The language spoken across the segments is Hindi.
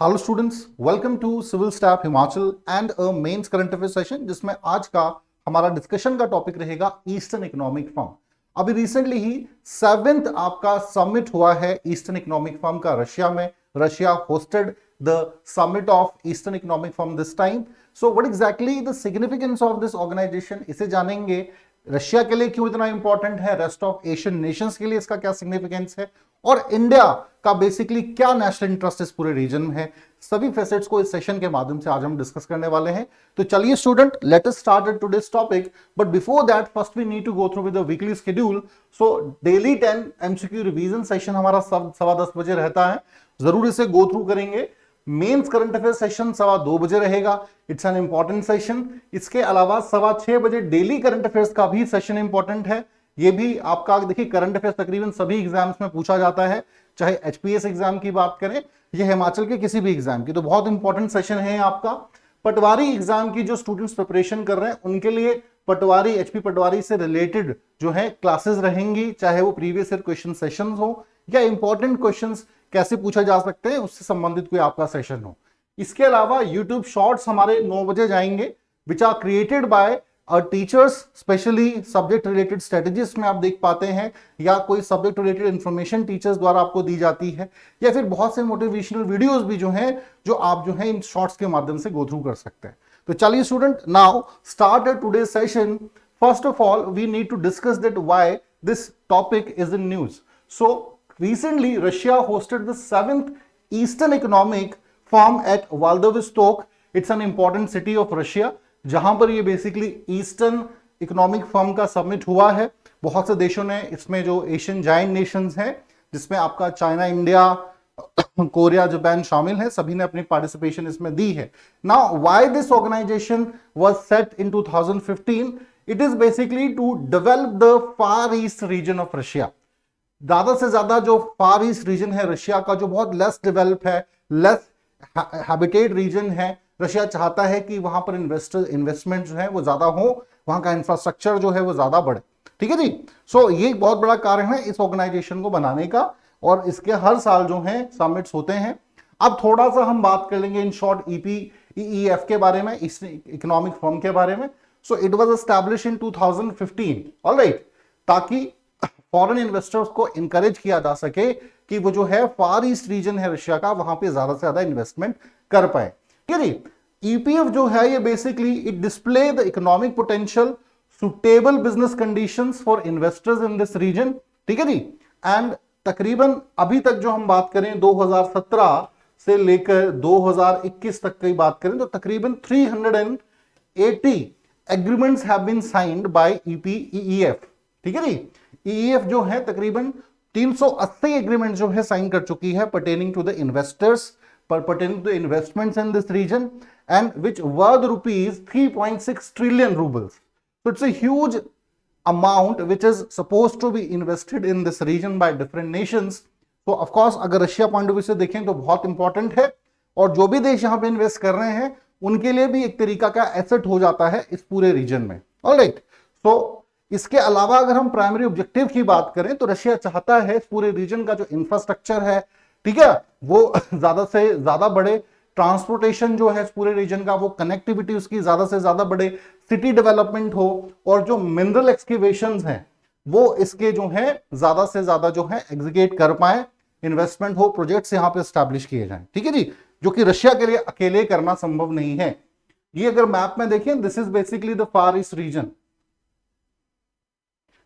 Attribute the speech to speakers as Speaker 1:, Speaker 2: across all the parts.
Speaker 1: Hello students, welcome to civil staff Himachal and a mains current affair session, जिसमें आज का हमारा डिस्कशन का टॉपिक रहेगा ईस्टर्न इकोनॉमिक फॉर्म। अभी रिसेंटली ही 7th आपका समिट हुआ है ईस्टर्न इकोनॉमिक फॉर्म का रशिया में। Russia hosted the summit of eastern economic forum this time. So what exactly the significance of this organisation, इसे जानेंगे। रशिया के लिए क्यों इतना इंपॉर्टेंट है, रेस्ट ऑफ एशियन नेशंस के लिए इसका क्या सिग्निफिकेंस है, और इंडिया का बेसिकली क्या नेशनल इंटरेस्ट इस पूरे रीजन में है। सभी फैसेट्स को इस सेशन के माध्यम से आज हम डिस्कस करने वाले हैं। तो चलिए student, let us start today's topic, but before that first we need to go through with the weekly schedule. So daily 10 MCQ revision session हमारा 10:15 बजे रहता है, जरूर इसे गो थ्रू करेंगे। मेंस करंट अफेयर सेशन 2:15 बजे रहेगा, इट्स एन इंपॉर्टेंट सेशन। इसके अलावा 6:15 बजे डेली करंट अफेयर्स का भी सेशन इंपॉर्टेंट है। ये भी आपका देखिए, करंट अफेयर्स तकरीबन सभी एग्जाम्स में पूछा जाता है, चाहे एचपीएस एग्जाम की बात करें या हिमाचल के किसी भी एग्जाम की, तो बहुत इंपॉर्टेंट सेशन है आपका। पटवारी एग्जाम की जो स्टूडेंट्स प्रिपरेशन कर रहे हैं उनके लिए पटवारी, एचपी पटवारी से रिलेटेड जो है क्लासेस रहेंगी, चाहे वो प्रीवियस ईयर क्वेश्चन सेशन हो या इंपॉर्टेंट क्वेश्चंस कैसे पूछा जा सकते हैं उससे संबंधित कोई आपका सेशन हो। इसके अलावा यूट्यूब शॉर्ट्स हमारे 9 बजे जाएंगे, which are created by teachers, specially subject related strategies में आप देख पाते हैं, या कोई सब्जेक्ट रिलेटेड इंफॉर्मेशन टीचर्स द्वारा आपको दी जाती है, या फिर बहुत से मोटिवेशनल वीडियोस भी जो हैं जो आप जो है इन शॉर्ट्स के माध्यम से गो थ्रू कर सकते हैं। तो चलिए student, now start today session. First of all we need to discuss that why this topic is in news. So recently Russia hosted the 7th Eastern Economic Forum at Vladivostok. It's an important city of Russia, जहां पर ये बेसिकली ईस्टर्न इकोनॉमिक फॉर्म का समिट हुआ है। बहुत से देशों ने इसमें, जो एशियन जायंट नेशंस हैं जिसमें आपका चाइना, इंडिया, कोरिया, जापान शामिल है, सभी ने अपनी पार्टिसिपेशन इसमें दी है। Now why this organisation was set in 2015? It is basically to develop the far east region of Russia. ज्यादा से ज्यादा जो फार ईस्ट रीजन है रशिया का, जो बहुत लेस डेवलप है, लेस हैबिटेट रीजन है, रशिया चाहता है कि वहां पर इन्वेस्टमेंट जो है वो ज्यादा हो, वहां का इंफ्रास्ट्रक्चर जो है वो ज्यादा बढ़े। ठीक है जी। सो ये एक बहुत बड़ा कारण है इस ऑर्गेनाइजेशन को बनाने का, और इसके हर साल जो है समिट्स होते हैं। अब थोड़ा सा हम बात कर लेंगे इन शॉर्ट ईईएफ के बारे में, इस इकोनॉमिक फॉर्म के बारे में। So it was establish in 2015, alright, ताकि फॉरेन इन्वेस्टर्स को इंकरेज किया जा सके कि वो जो है फार ईस्ट रीजन है रशिया का, वहां पे ज्यादा से ज्यादा इन्वेस्टमेंट कर पाए। ठीक है जी। ईपीएफ जो है ये basically it display the economic potential, suitable business conditions for investors in this region. ठीक है जी। एंड तकरीबन अभी तक जो हम बात करें 2017 से लेकर 2021 तक की बात करें, तो तकरीबन 380 agreements have been signed by EPEF. ठीक है जी। ईईएफ जो है तकरीबन 380 एग्रीमेंट जो है साइन कर चुकी है pertaining to the investors, pertaining to investments in this region, and which worth rupees 3.6 trillion rubles. So it's a huge amount which is supposed to be invested in this region by different nations. So of course अगर रशिया पॉइंट ऑफ व्यू से देखें तो बहुत इंपॉर्टेंट है, और जो भी देश यहाँ पे इन्वेस्ट कर रहे हैं उनके लिए भी एक तरीका का एसेट हो जाता है इस पूरे रीजन में। ऑलराइट। सो इसके अलावा अगर हम प्राइमरी ऑब्जेक्टिव की बात करें तो रशिया चाहता है इस पूरे रीजन का जो इंफ्रास्ट्रक्चर है, ठीक है, वो ज्यादा से ज्यादा बढ़े, ट्रांसपोर्टेशन जो है इस पूरे रीजन का, वो कनेक्टिविटी उसकी ज्यादा से ज्यादा बढ़े, सिटी डेवलपमेंट हो, और जो मिनरल एक्सकेवेशंस हैं वो इसके जो है ज्यादा से ज्यादा जो है एग्जीक्यूट कर पाए, इन्वेस्टमेंट हो, प्रोजेक्ट्स यहाँ पे स्टैब्लिश किए जाएं। ठीक है जी। जो कि रशिया के लिए अकेले करना संभव नहीं है। ये अगर मैप में देखें, this is basically the far east reason.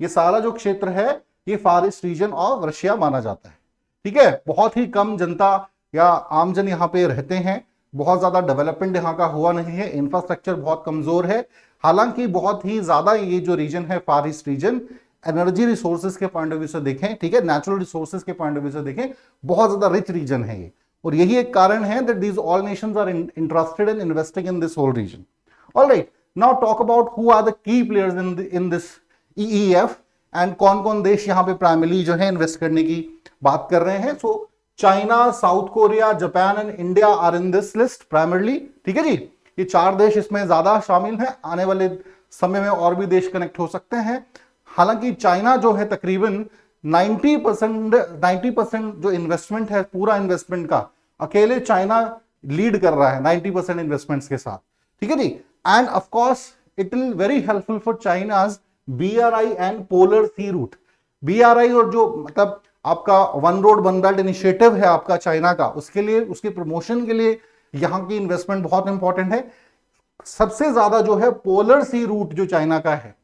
Speaker 1: ये सारा जो क्षेत्र है ये फार ईस्ट रीजन ऑफ रशिया माना जाता है। ठीक है। बहुत ही कम जनता या आमजन यहाँ पे रहते हैं, बहुत ज्यादा डेवलपमेंट यहाँ का हुआ नहीं है, इंफ्रास्ट्रक्चर बहुत कमजोर है। हालांकि बहुत ही ज्यादा ये जो रीजन है फार ईस्ट रीजन, एनर्जी रिसोर्सेज के पॉइंट ऑफ व्यू से देखें, ठीक है, नेचुरल रिसोर्सेज के पॉइंट ऑफ व्यू से देखें, बहुत ज्यादा रिच रीजन है ये, और यही एक कारण है that these all nations are interested in investing in this whole region. Alright, now talk about who are the key players in this EEF, and कौन कौन देश यहाँ पे प्राइमरी जो है इन्वेस्ट करने की बात कर रहे हैं। So China, South Korea, Japan and India are in this list primarily. ठीक है जी। ये 4 देश इसमें ज्यादा शामिल हैं, आने वाले समय में और भी देश कनेक्ट हो सकते हैं। हालांकि चाइना जो है तकरीबन 90% जो इन्वेस्टमेंट है पूरा इन्वेस्टमेंट का अकेले चाइना लीड कर रहा है 90% इन्वेस्टमेंट्स के साथ, ठीक है जी। And of course it will very helpful for China's BRI and polar sea route. BRI और जो मतलब आपका one road one belt initiative है आपका चाइना का, उसके लिए, उसके प्रमोशन के लिए यहां की इन्वेस्टमेंट बहुत इंपॉर्टेंट है। सबसे ज्यादा जो है पोलर सी रूट जो चाइना का है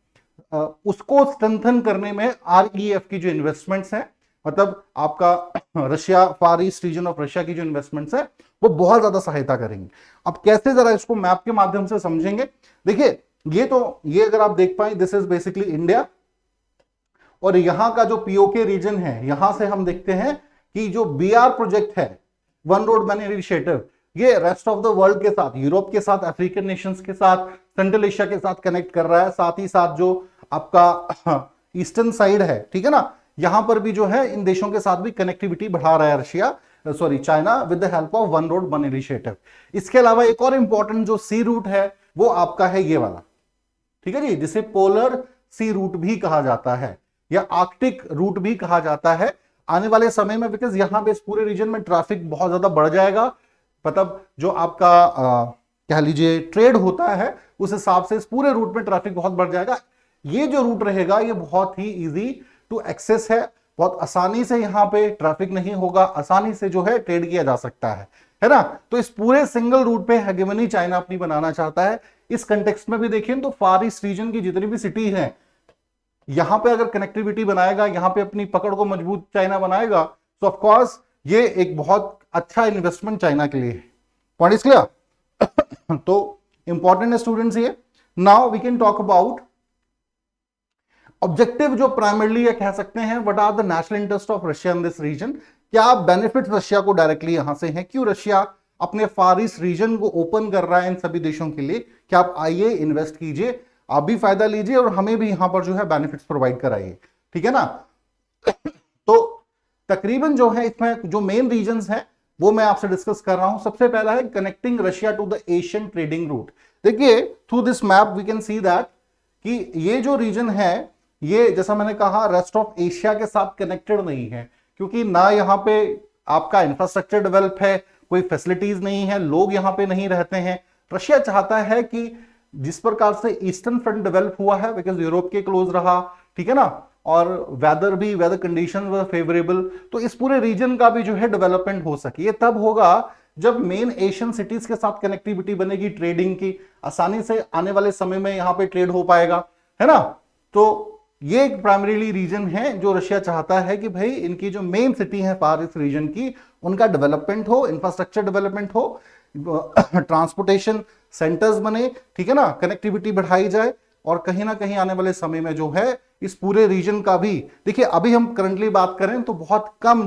Speaker 1: उसको स्ट्रेंथन करने में REF की जो इन्वेस्टमेंट्स हैं, मतलब आपका Russia, far east region of Russia की जो इन्वेस्टमेंट्स है वो बहुत ज्यादा सहायता करेंगे। अब कैसे, जरा इसको मैप के माध्यम से समझेंगे। देखिए ये अगर आप देख पाए, दिस इज बेसिकली इंडिया, और यहां का जो POK रीजन है, यहां से हम देखते हैं कि जो BR प्रोजेक्ट है, वन रोड वन इनिशिएटिव, ये रेस्ट ऑफ द वर्ल्ड के साथ, यूरोप के साथ, अफ्रीकन नेशंस के साथ, सेंट्रल एशिया के साथ कनेक्ट कर रहा है। साथ ही साथ जो आपका ईस्टर्न साइड है, ठीक है ना, यहां पर भी जो है इन देशों के साथ भी कनेक्टिविटी बढ़ा रहा है China with the help of one road one initiative. इसके अलावा एक और इंपॉर्टेंट जो सी रूट है वो आपका है ये वाला, ठीक है जी, जिसे पोलर सी रूट भी कहा जाता है या आर्कटिक रूट भी कहा जाता है आने वाले समय में, बिकॉज यहां पे इस पूरे रीजन में ट्रैफिक बहुत ज्यादा बढ़ जाएगा। मतलब जो आपका कह लीजिए ट्रेड होता है उस हिसाब से इस पूरे रूट में ट्रैफिक बहुत बढ़ जाएगा। ये जो रूट रहेगा ये बहुत ही इजी टू एक्सेस है, बहुत आसानी से यहाँ पे ट्रैफिक नहीं होगा, आसानी से जो है ट्रेड किया जा सकता है ना। तो इस पूरे सिंगल रूट पे हेगेमनी चाइना अपनी बनाना चाहता है। इस कंटेक्स्ट में भी देखें तो फार ईस्ट रीजन की जितनी भी सिटी हैं, यहां पे अगर कनेक्टिविटी बनाएगा, यहां पे अपनी पकड़ को मजबूत चाइना बनाएगा, तो ऑफ कोर्स ये एक बहुत अच्छा इन्वेस्टमेंट चाइना के लिए है। Point is clear? तो इंपॉर्टेंट है स्टूडेंट्स ये। Now we can talk about objective, जो प्राइमरली ये कह सकते हैं what are the national interest of Russia in this region. क्या बेनिफिट रशिया को डायरेक्टली यहां से हैं, क्यों रशिया अपने फार ईस्ट रीजन को ओपन कर रहा है इन सभी देशों के लिए। क्या आप आइए, इन्वेस्ट कीजिए, आप भी फायदा लीजिए और हमें भी यहां पर जो है बेनिफिट्स प्रोवाइड कराइए, ठीक है ना। तो तकरीबन जो है इसमें जो मेन रीजंस हैं वो मैं आपसे डिस्कस कर रहा हूं। सबसे पहला है connecting Russia to the Asian trading route. देखिए through this map we can see that कि ये जो रीजन है ये, जैसा मैंने कहा, रेस्ट ऑफ एशिया के साथ कनेक्टेड नहीं है, क्योंकि ना यहाँ पे आपका इंफ्रास्ट्रक्चर डेवलप है, कोई फैसिलिटीज नहीं है, लोग यहाँ पे नहीं रहते हैं। रशिया चाहता है कि जिस प्रकार से ईस्टर्न फ्रंट डेवलप हुआ है, बिकॉज यूरोप के क्लोज रहा, ठीक है ना, और वेदर कंडीशन वर फेवरेबल, तो इस पूरे रीजन का भी जो है डेवलपमेंट हो सके। ये तब होगा जब मेन एशियन सिटीज के साथ कनेक्टिविटी बनेगी, ट्रेडिंग की, आसानी से आने वाले समय में यहाँ पे ट्रेड हो पाएगा, है ना। तो ये एक प्राइमरीली रीजन है जो रशिया चाहता है कि भाई इनकी जो मेन सिटी है फार ईस्ट रीजन की, उनका डेवलपमेंट हो, इंफ्रास्ट्रक्चर डेवलपमेंट हो, ट्रांसपोर्टेशन सेंटर्स बने, ठीक है ना, कनेक्टिविटी बढ़ाई जाए, और कहीं ना कहीं आने वाले समय में जो है इस पूरे रीजन का भी, देखिए अभी हम करंटली बात करें तो बहुत कम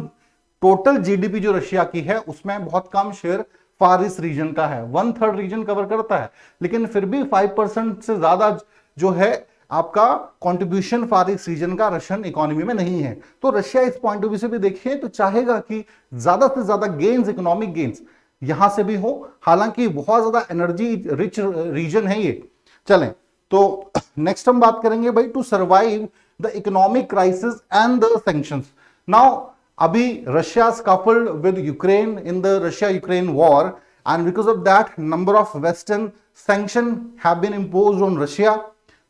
Speaker 1: टोटल GDP जो रशिया की है उसमें बहुत कम शेयर फार ईस्ट रीजन का है, 1/3 रीजन कवर करता है, लेकिन फिर भी 5% से ज्यादा जो है आपका कंट्रीब्यूशन फार ईस्ट रीजन का रशियन इकोनॉमी में नहीं है। तो रशिया इस पॉइंट ऑफ व्यू से भी देखिए तो चाहेगा कि ज्यादा से ज्यादा गेन्स, इकोनॉमिक गेन्स यहां से भी हो, हालांकि बहुत ज्यादा एनर्जी रिच रीजन है ये। चलें तो नेक्स्ट हम बात करेंगे भाई to survive the economic crisis and the sanctions. Now अभी Russia scuffled with Ukraine in the Russia Ukraine war, and because of that number of western sanction have been imposed on Russia.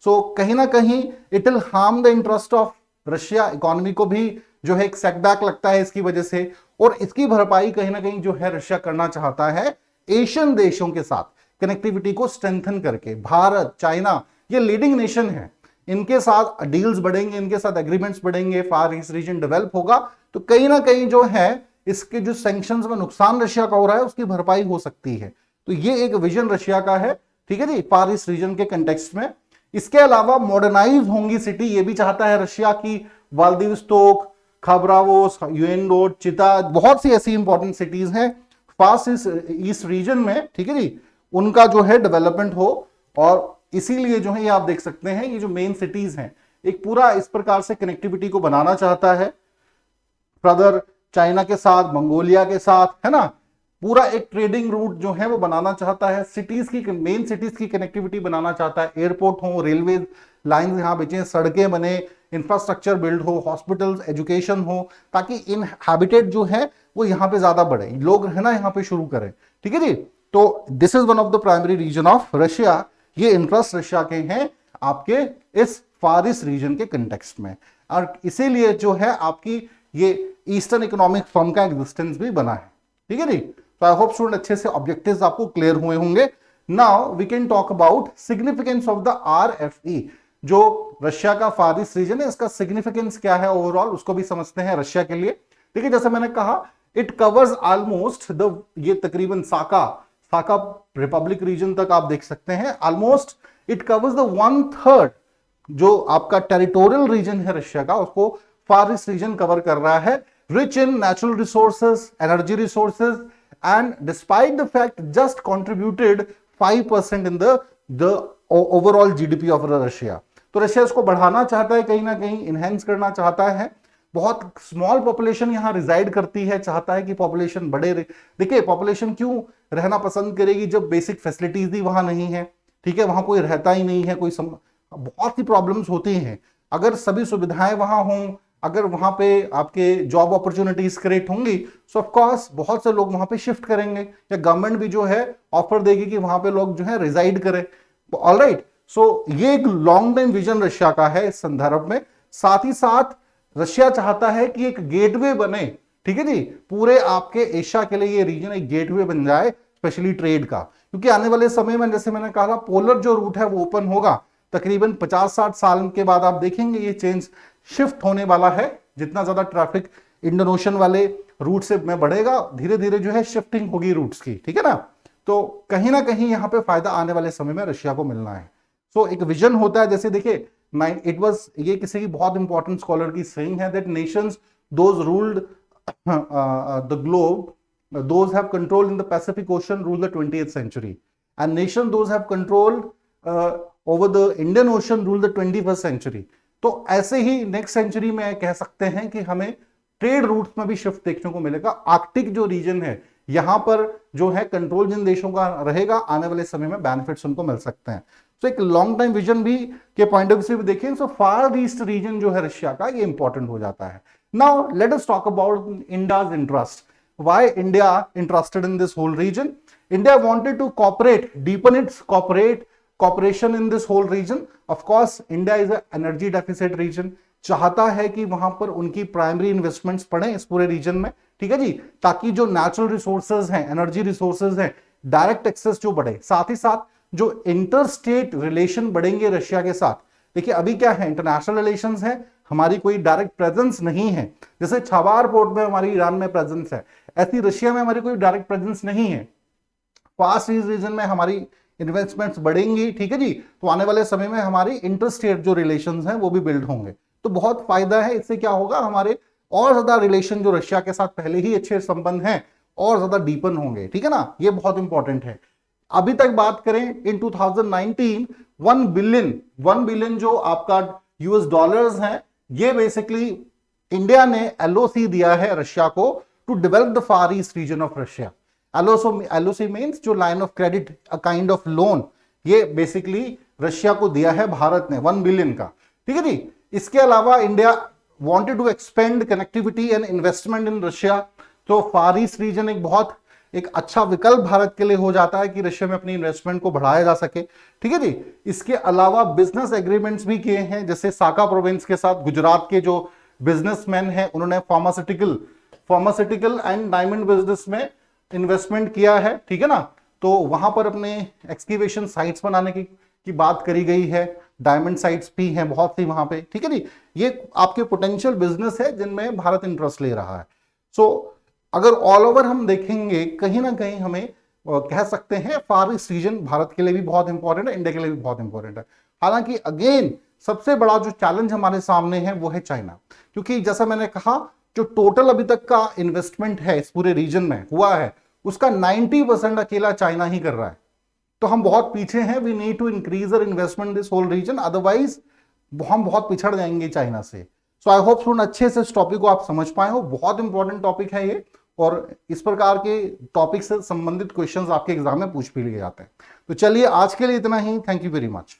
Speaker 1: So कहीं ना कहीं it will harm the interest of Russia, economy को भी जो है एक सेटबैक लगता है इसकी वजह से, और इसकी भरपाई कहीं ना कहीं जो है रशिया करना चाहता है एशियन देशों के साथ कनेक्टिविटी को स्ट्रेंथन करके। भारत, चाइना, ये लीडिंग नेशन है, इनके साथ डील्स बढ़ेंगे, इनके साथ एग्रीमेंट्स बढ़ेंगे, फार ईस्ट रीजन डेवलप होगा, तो कहीं ना कहीं जो है इसके जो सैंक्शंस में नुकसान रशिया का हो रहा है उसकी भरपाई हो सकती है। तो ये एक विजन रशिया का है, ठीक है जी, फार ईस्ट रीजन के कंटेक्स्ट में। इसके अलावा मॉडर्नाइज होंगी सिटी, ये भी चाहता है रशिया की, व्लादिवोस्तोक, खाबरावोस, यूएन रोड, चिता, बहुत सी ऐसी इंपॉर्टेंट सिटीज हैं फास्ट ईस्ट रीजन में, ठीक है जी, उनका जो है डेवलपमेंट हो। और इसीलिए जो है ये आप देख सकते हैं ये जो मेन सिटीज हैं एक पूरा इस प्रकार से कनेक्टिविटी को बनाना चाहता है, ब्रदर चाइना के साथ, मंगोलिया के साथ, है ना, पूरा एक ट्रेडिंग रूट जो है वो बनाना चाहता है, सिटीज की, मेन सिटीज की कनेक्टिविटी बनाना चाहता है, एयरपोर्ट हो, रेलवे लाइन यहाँ बेचें, सड़कें बने, इंफ्रास्ट्रक्चर बिल्ड हो, हॉस्पिटल्स, एजुकेशन हो, ताकि इन हैबिटेट जो है वो यहाँ पे ज्यादा बढ़े, लोग है ना यहाँ पे शुरू करें। ठीक है जी। तो this is one of the primary region of Russia. ये इंटरेस्ट रशिया के हैं आपके इस फार ईस्ट रीजन के कंटेक्स्ट में, और इसीलिए जो है आपकी ये ईस्टर्न इकोनॉमिक फर्म का एग्जिस्टेंस भी बना है। ठीक है जी। तो आई होप स्टूडेंट अच्छे से ऑब्जेक्टिव्स आपको क्लियर हुए होंगे। Now we can talk about significance of the RFE. जो रशिया का फार ईस्ट रीजन है, इसका सिग्निफिकेंस क्या है ओवरऑल, उसको भी समझते हैं रशिया के लिए। ठीक है, जैसे मैंने कहा इट कवर्स ऑलमोस्ट द, ये तकरीबन साका रिपब्लिक रीजन तक आप देख सकते हैं। ऑलमोस्ट इट कवर्स द 1/3 जो आपका टेरिटोरियल रीजन है रशिया का, उसको फार ईस्ट रीजन कवर कर रहा है। Rich in natural resources, energy resources, and despite the fact just contributed 5% in the overall GDP of Russia. तो रशिया इसको बढ़ाना चाहता है, कहीं ना कहीं इनहेंस करना चाहता है। बहुत स्मॉल पॉपुलेशन यहां रिजाइड करती है, चाहता है कि पॉपुलेशन बढ़े। देखिए पॉपुलेशन क्यों रहना पसंद करेगी जब बेसिक फैसिलिटीज ही वहां नहीं है। ठीक है, वहां कोई रहता ही नहीं है, बहुत सी प्रॉब्लम्स होती हैं। अगर सभी सुविधाएं वहां हों, अगर वहां पे आपके जॉब अपॉर्चुनिटीज क्रिएट होंगी, सो ऑफ कोर्स बहुत से लोग वहां पे शिफ्ट करेंगे, या गवर्नमेंट भी जो है ऑफर देगी कि वहां पे लोग जो है रिजाइड करें। ऑलराइट, सो ये एक लॉन्ग टाइम विजन रशिया का है इस संदर्भ में। साथ ही साथ रशिया चाहता है कि एक गेटवे बने। ठीक है जी, पूरे आपके एशिया के लिए ये रीजन एक गेटवे बन जाए, स्पेशली ट्रेड का, क्योंकि आने वाले समय में जैसे मैंने कहा पोलर जो रूट है वो ओपन होगा। तकरीबन 50-60 साल के बाद आप देखेंगे ये चेंज शिफ्ट होने वाला है। जितना ज्यादा ट्रैफिक इंडियन ओशन वाले रूट से में बढ़ेगा, धीरे धीरे जो है शिफ्टिंग होगी रूट्स की। ठीक है ना, तो कहीं ना कहीं यहाँ पे फायदा आने वाले समय में रशिया को मिलना है। सो एक विजन होता है, जैसे देखिए इट वाज, ये किसी की बहुत इंपॉर्टेंट स्कॉलर की सेइंग है that Nations those ruled the globe, those have control in the Pacific Ocean rule the 20th century, and nation those have controlled over the Indian Ocean rule the 21st century। तो ऐसे ही नेक्स्ट सेंचुरी में कह सकते हैं कि हमें ट्रेड रूट्स में भी शिफ्ट देखने को मिलेगा। आर्कटिक जो रीजन है यहां पर जो है कंट्रोल जिन देशों का रहेगा, आने वाले समय में बेनिफिट्स उनको मिल सकते हैं। तो एक लॉन्ग टाइम विजन भी के पॉइंट ऑफ व्यू से भी देखें, सो फार ईस्ट रीजन जो है रशिया का, ये इंपॉर्टेंट हो जाता है। Now let us talk about India's interest. Why India interested in this whole region? India wanted to cooperate, deepen its cooperation in this whole region. Of course, India is an energy deficit region. चाहता है कि वहां पर उनकी प्राइमरी इन्वेस्टमेंट्स पड़े इस पूरे रीजन में। ठीक है जी, ताकि जो नेचुरल रिसोर्सेज हैं, एनर्जी रिसोर्सेज हैं, डायरेक्ट एक्सेस जो बढ़े, साथ ही साथ जो इंटर स्टेट रिलेशन बढ़ेंगे रशिया के साथ। देखिए अभी क्या है, इंटरनेशनल रिलेशंस है, हमारी कोई डायरेक्ट प्रेजेंस नहीं है। जैसे छाबार पोर्ट में हमारी ईरान में प्रेजेंस है, ऐसी रशिया में हमारी कोई डायरेक्ट प्रेजेंस नहीं है। फास्ट ईस्ट रीजन में हमारी इन्वेस्टमेंट्स बढ़ेंगी। ठीक है जी, तो आने वाले समय में हमारी इंटर स्टेट जो रिलेशंस हैं वो भी बिल्ड होंगे, तो बहुत फायदा है। इससे क्या होगा, हमारे और ज्यादा रिलेशन जो रशिया के साथ पहले ही अच्छे संबंध हैं और ज्यादा डीपन होंगे। ठीक है ना, ये बहुत इंपॉर्टेंट है। अभी तक बात करें इन 2019 1 बिलियन जो आपका यूएस डॉलर्स हैं, ये बेसिकली इंडिया ने एलओसी दिया है रशिया को to develop the far east region of Russia. LOC means जो line of credit, a kind of loan, ये बेसिकली रशिया को दिया है भारत ने 1 बिलियन का। ठीक है जी, इसके अलावा India wanted to expand connectivity and investment in Russia. तो फार ईस्ट रीजन एक अच्छा विकल्प भारत के लिए हो जाता है कि रशिया में अपनी इन्वेस्टमेंट को बढ़ाया जा सके। ठीक है जी, इसके अलावा बिजनेस एग्रीमेंट्स भी किए हैं, जैसे साका प्रोविंस के साथ गुजरात के जो बिजनेसमैन हैं उन्होंने फार्मास्यूटिकल एंड डायमंड बिजनेस में इन्वेस्टमेंट किया है। ठीक है ना, तो वहां पर अपने एक्सकेवेशन साइट्स बनाने की बात करी गई है। डायमंड साइट्स भी हैं बहुत सी वहां पे। ठीक है जी, ये आपके पोटेंशियल बिजनेस है जिनमें भारत इंटरेस्ट ले रहा है। सो अगर ऑल ओवर हम देखेंगे, कहीं ना कहीं हमें कह सकते हैं फार ईस्ट रीजन भारत के लिए भी बहुत इंपॉर्टेंट है, इंडिया के लिए भी बहुत इंपॉर्टेंट है। हालांकि अगेन सबसे बड़ा जो चैलेंज हमारे सामने है वो है चाइना, क्योंकि जैसा मैंने कहा जो टोटल अभी तक का इन्वेस्टमेंट है इस पूरे रीजन में हुआ है, उसका 90% अकेला चाइना ही कर रहा है। तो हम बहुत पीछे हैं। We need to increase our investment this whole region, otherwise हम बहुत पिछड़ जाएंगे चाइना से। सो आई होप स्टूडेंट अच्छे से इस टॉपिक को आप समझ पाए हो। बहुत इंपॉर्टेंट टॉपिक है ये, और इस प्रकार के टॉपिक से संबंधित क्वेश्चंस आपके एग्जाम में पूछ भी लिए जाते हैं। तो चलिए आज के लिए इतना ही। Thank you very much.